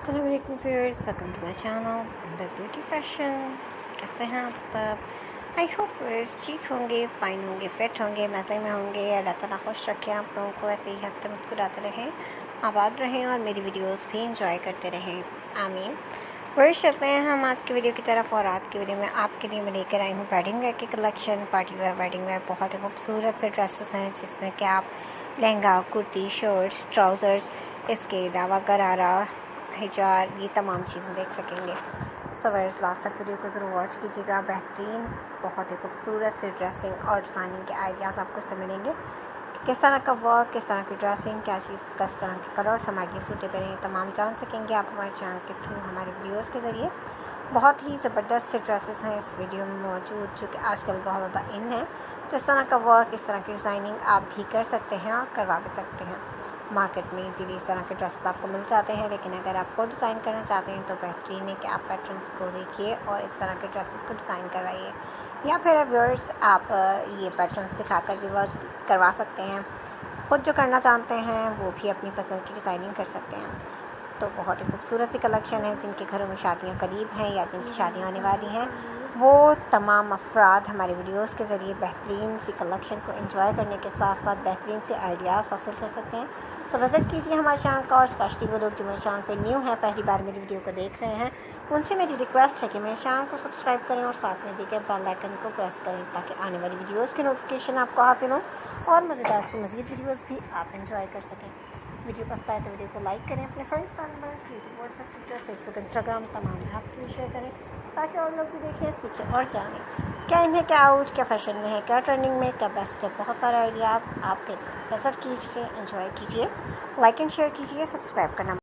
अस्सलाम वालेकुम viewers, welcome to my channel the beauty fashion. कैसे हैं आप सब? आई होप व्यूअर्स ठीक होंगे, फाइन होंगे, फिट होंगे, मज़े में होंगे। अल्लाह ताला खुश रखें आप लोगों को, ऐसे ही हंसते मुस्कुराते रहें, आबाद रहें और मेरी वीडियोस भी इंजॉय करते रहें, आमीन। व्यूअर्स चलते हैं हम आज की वीडियो की तरफ। और आज की वीडियो में आपके लिए मैं लेकर आई हूँ वेडिंग वेयर की collection. Party wear, wedding where, बहुत ही खूबसूरत से ड्रेसेस हैं जिसमें कि आप लहंगा, कुर्ती, शर्ट्स, ट्राउज़र्स, इसके अलावा गरारा, हिजाब, ये तमाम चीज़ें देख सकेंगे। सो व्यूअर्स लास्ट तक वीडियो को ज़रूर वॉच कीजिएगा। बेहतरीन, बहुत ही खूबसूरत से ड्रेसिंग और डिज़ाइनिंग के आइडियाज़ आपको इससे मिलेंगे। किस तरह का वर्क, किस तरह की ड्रेसिंग, क्या चीज़, किस तरह के कलर्स हमारे लिए सूटेबल हैं, तमाम जान सकेंगे आप हमारे चैनल के थ्रू, हमारे वीडियोज़ के ज़रिए। बहुत ही ज़बरदस्त से ड्रेसेस हैं इस वीडियो में मौजूद, जो कि आजकल बहुत ज़्यादा इन है। तो इस तरह का वर्क, इस तरह की डिज़ाइनिंग आप भी कर सकते हैं और करवा भी सकते हैं। मार्केट में इजीली इस तरह के ड्रेसेस आपको मिल जाते हैं, लेकिन अगर आप खुद डिज़ाइन करना चाहते हैं तो बेहतरीन है कि आप पैटर्न्स को देखिए और इस तरह के ड्रेसेस को डिज़ाइन करवाइए। या फिर व्यूअर्स आप ये पैटर्न्स दिखाकर भी वर्क करवा सकते हैं। खुद जो करना चाहते हैं वो भी अपनी पसंद की डिज़ाइनिंग कर सकते हैं। तो बहुत ही खूबसूरत सी कलेक्शन है। जिनके घरों में शादियां करीब हैं या जिनकी शादियां होने वाली हैं, वो तमाम अफराद हमारे वीडियोस के ज़रिए बेहतरीन सी कलेक्शन को एंजॉय करने के साथ साथ बेहतरीन से आइडियाज़ हासिल कर सकते हैं। सो विज़िट कीजिए हमारे चैनल का। और स्पेशली वो लोग जो मेरे चैनल पे न्यू हैं, पहली बार मेरी वीडियो को देख रहे हैं, उनसे मेरी रिक्वेस्ट है कि मेरे चैनल को सब्सक्राइब करें और साथ में दिए बेल आइकन को प्रेस करें ताकि आने वाली वीडियोज़ की नोटिफिकेशन आपको हासिल हो और मज़ेदार से मज़ीद वीडियोज़ भी आप इंजॉय कर सकें। वीडियो पसंद आए तो वीडियो को लाइक करें, अपने friends, family, YouTube, WhatsApp, Twitter, Facebook, Instagram तमाम ऐप पर शेयर करें ताकि और लोग भी देखें, सीखें और जानें क्या इन्हें, क्या आउट, क्या फैशन में है, क्या ट्रेंडिंग में, क्या बेस्ट है। बहुत सारे आइडियाज़ आपके विजिट कीजिए, एंजॉय कीजिए, लाइक एंड शेयर कीजिए, सब्सक्राइब करना